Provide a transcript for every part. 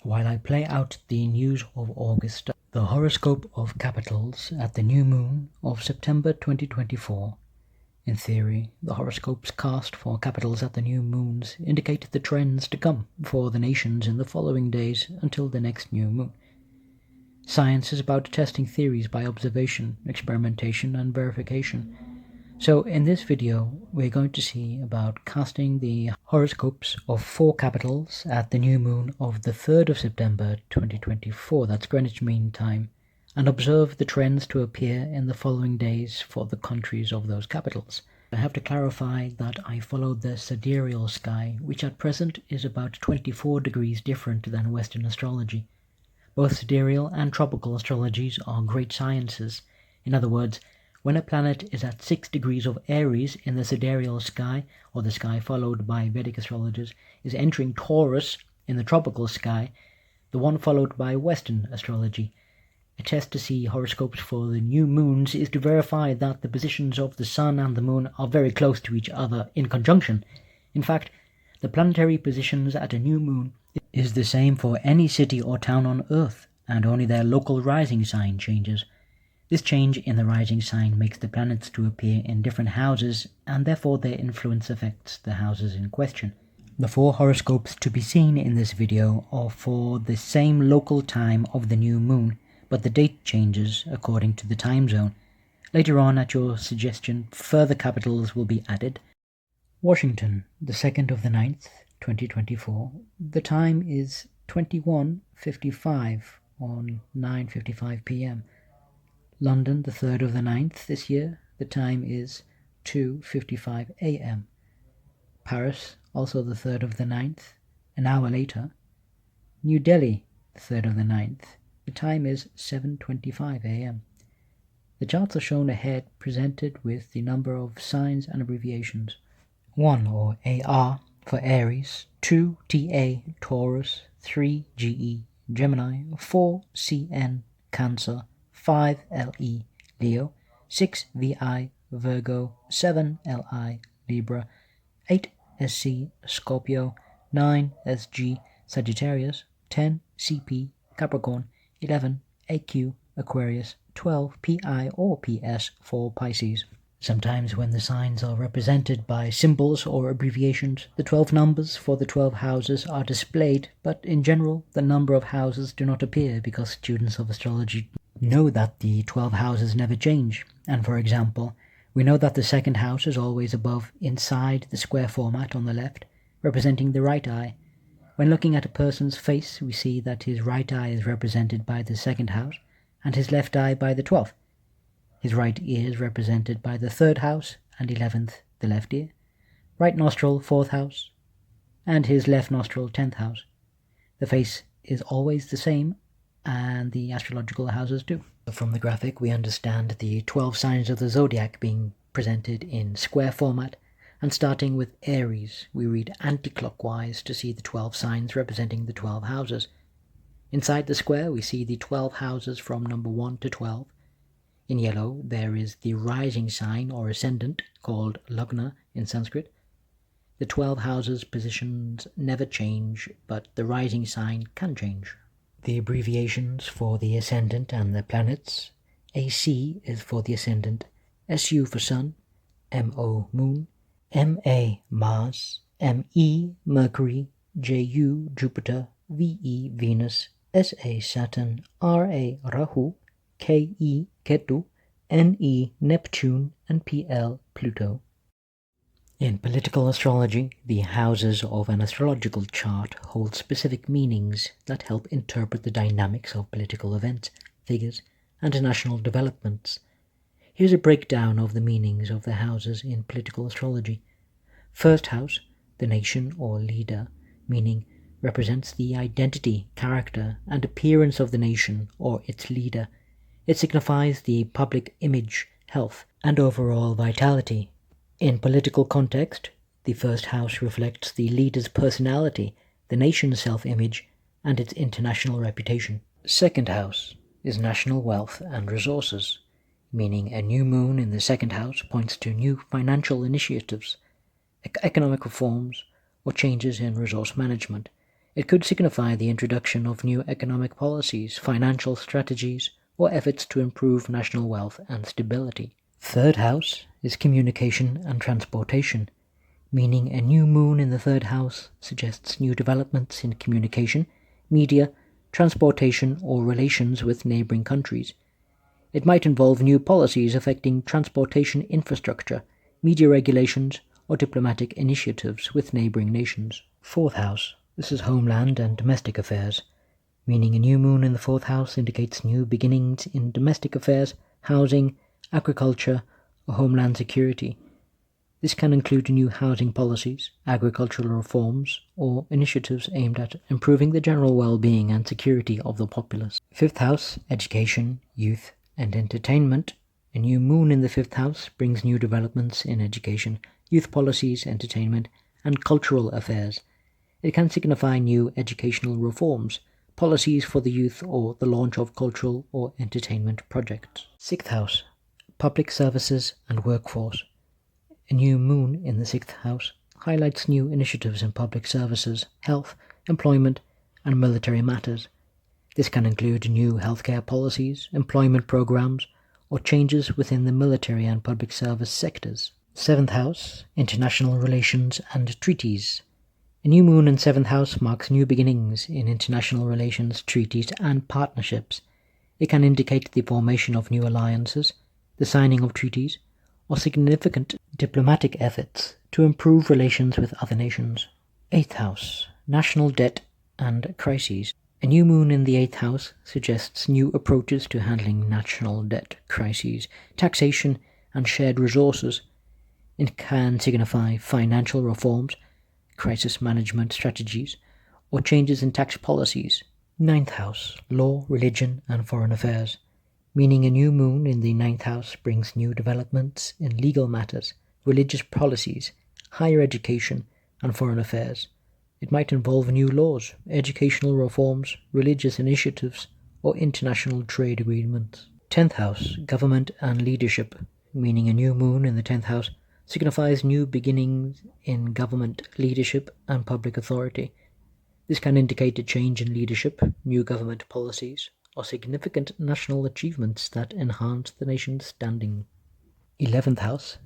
While I play out the news of August, the horoscope of capitals at the new moon of September 2024. In theory, the horoscopes cast for capitals at the new moons indicate the trends to come for the nations in the following days until the next new moon. Science is about testing theories by observation, experimentation, and verification. So in this video, we're going to see about casting the horoscopes of 4 capitals at the new moon of the 3rd of September 2024, that's Greenwich Mean Time, and observe the trends to appear in the following days for the countries of those capitals. I have to clarify that I followed the Sidereal Sky, which at present is about 24 degrees different than Western astrology. Both sidereal and tropical astrologies are great sciences. In other words, when a planet is at 6 degrees of Aries in the sidereal sky, or the sky followed by Vedic astrologers, is entering Taurus in the tropical sky, the one followed by Western astrology. A test to see horoscopes for the new moons is to verify that the positions of the sun and the moon are very close to each other in conjunction. In fact, the planetary positions at a new moon is the same for any city or town on Earth, and only their local rising sign changes. This change in the rising sign makes the planets to appear in different houses, and therefore their influence affects the houses in question. The 4 horoscopes to be seen in this video are for the same local time of the new moon, but the date changes according to the time zone. Later on, at your suggestion, further capitals will be added. Washington, the 2nd of the 9th, 2024. The time is 21:55 on 9:55 p.m. London, the 3rd of the 9th this year, the time is 2:55 a.m. Paris, also the 3rd of the 9th, an hour later. New Delhi, the 3rd of the 9th, the time is 7:25 a.m. The charts are shown ahead, presented with the number of signs and abbreviations. 1 or AR for Aries, 2 TA Taurus, 3 GE Gemini, 4 CN Cancer, 5 LE Leo, 6 VI Virgo, 7 LI Libra, 8 SC Scorpio, 9 SG Sagittarius, 10 CP Capricorn, 11 AQ Aquarius, 12 PI or PS for Pisces. Sometimes when the signs are represented by symbols or abbreviations, the 12 numbers for the 12 houses are displayed, but in general the number of houses do not appear because students of astrology know that the 12 houses never change. And for example, we know that the 2nd house is always above inside the square format on the left, representing the right eye. When looking at a person's face, we see that his right eye is represented by the 2nd house and his left eye by the 12th. His right ear is represented by the 3rd house and 11th, the left ear. Right nostril, 4th house, and his left nostril, 10th house. The face is always the same, and the astrological houses too. From the graphic, we understand the 12 signs of the zodiac being presented in square format, and starting with Aries, we read anti-clockwise to see the 12 signs representing the 12 houses. Inside the square, we see the 12 houses from number 1 to 12. In yellow, there is the rising sign or ascendant, called Lagna in Sanskrit. The 12 houses' positions never change, but the rising sign can change. The abbreviations for the ascendant and the planets: AC is for the ascendant, SU for Sun, MO Moon, MA Mars, ME Mercury, JU Jupiter, VE Venus, SA Saturn, RA Rahu, KE Ketu, NE Neptune, and PL Pluto. In political astrology, the houses of an astrological chart hold specific meanings that help interpret the dynamics of political events, figures, and national developments. Here's a breakdown of the meanings of the houses in political astrology. 1st house, the nation or leader, meaning represents the identity, character, and appearance of the nation or its leader. It signifies the public image, health, and overall vitality. In political context, the 1st house reflects the leader's personality, the nation's self-image, and its international reputation. 2nd house is national wealth and resources, meaning a new moon in the 2nd house points to new financial initiatives, economic reforms, or changes in resource management. It could signify the introduction of new economic policies, financial strategies, or efforts to improve national wealth and stability. Third house is communication and transportation, meaning a new moon in the third house suggests new developments in communication, media, transportation, or relations with neighboring countries. It might involve new policies affecting transportation infrastructure, media regulations, or diplomatic initiatives with neighboring nations. Fourth house. This is homeland and domestic affairs, meaning a new moon in the fourth house indicates new beginnings in domestic affairs, housing, agriculture, or homeland security. This can include new housing policies, agricultural reforms, or initiatives aimed at improving the general well-being and security of the populace. Fifth house, education, youth, and entertainment. A new moon in the fifth house brings new developments in education, youth policies, entertainment, and cultural affairs. It can signify new educational reforms, policies for the youth, or the launch of cultural or entertainment projects. Sixth house, public services and workforce. A new moon in the sixth house highlights new initiatives in public services, health, employment, and military matters. This can include new healthcare policies, employment programs, or changes within the military and public service sectors. Seventh house, international relations and treaties. A new moon in seventh house marks new beginnings in international relations, treaties, and partnerships. It can indicate the formation of new alliances, the signing of treaties, or significant diplomatic efforts to improve relations with other nations. Eighth house, national debt and crises. A new moon in the eighth house suggests new approaches to handling national debt, crises, taxation, and shared resources. It can signify financial reforms, crisis management strategies, or changes in tax policies. Ninth house, law, religion, and foreign affairs. Meaning a new moon in the ninth house brings new developments in legal matters, religious policies, higher education, and foreign affairs. It might involve new laws, educational reforms, religious initiatives, or international trade agreements. Tenth house, government and leadership. Meaning a new moon in the tenth house signifies new beginnings in government leadership and public authority. This can indicate a change in leadership, new government policies, or significant national achievements that enhance the nation's standing. 11th house,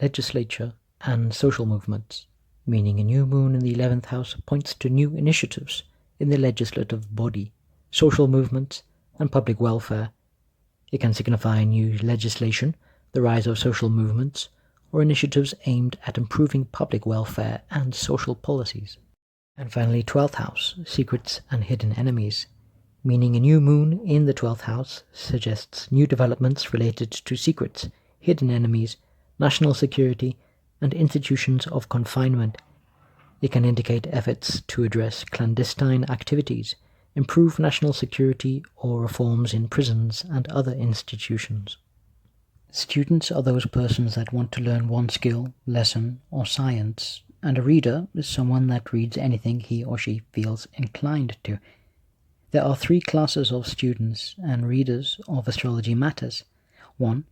legislature and social movements. Meaning a new moon in the 11th house points to new initiatives in the legislative body, social movements, and public welfare. It can signify new legislation, the rise of social movements, or initiatives aimed at improving public welfare and social policies. And finally, 12th house, secrets and hidden enemies. Meaning a new moon in the 12th house suggests new developments related to secrets, hidden enemies, national security, and institutions of confinement. It can indicate efforts to address clandestine activities, improve national security, or reforms in prisons and other institutions. Students are those persons that want to learn one skill, lesson, or science, and a reader is someone that reads anything he or she feels inclined to. There are three classes of students and readers of astrology matters. 1.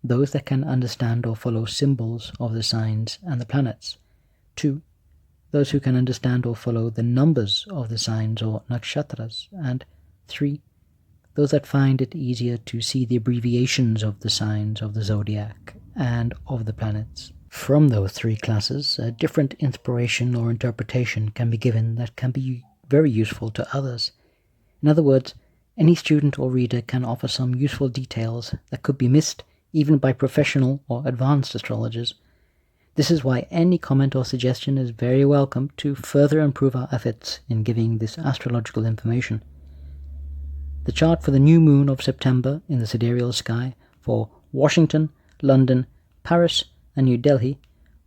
Those that can understand or follow symbols of the signs and the planets. 2. Those who can understand or follow the numbers of the signs or nakshatras. And 3. Those that find it easier to see the abbreviations of the signs of the zodiac and of the planets. From those three classes, a different inspiration or interpretation can be given that can be very useful to others. In other words, any student or reader can offer some useful details that could be missed even by professional or advanced astrologers. This is why any comment or suggestion is very welcome to further improve our efforts in giving this astrological information. The chart for the new moon of September in the Sidereal Sky for Washington, London, Paris, and New Delhi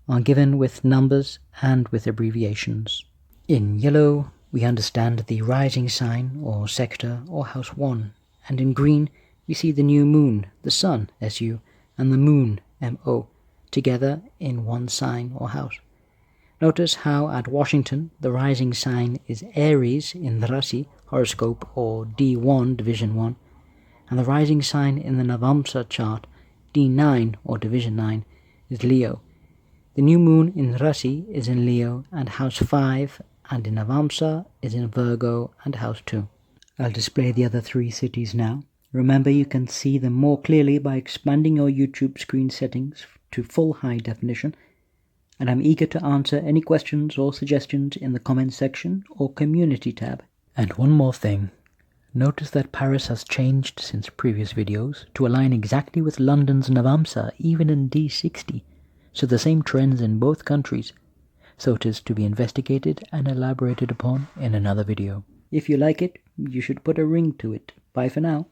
are given with numbers and with abbreviations. In yellow, we understand the rising sign or sector or house 1, and in green, we see the new moon, the sun, SU, and the moon, MO, together in one sign or house. Notice how at Washington, the rising sign is Aries in the Rasi horoscope or D1 division 1, and the rising sign in the Navamsa chart, D9 or division 9, is Leo. The new moon in Rasi is in Leo, and house 5 and in Navamsa is in Virgo and house 2. I'll display the other 3 cities now. Remember, you can see them more clearly by expanding your YouTube screen settings to full high definition, and I'm eager to answer any questions or suggestions in the comments section or community tab. And one more thing, notice that Paris has changed since previous videos to align exactly with London's Navamsa, even in D60, so the same trends in both countries, so it is to be investigated and elaborated upon in another video. If you like it, you should put a ring to it. Bye for now.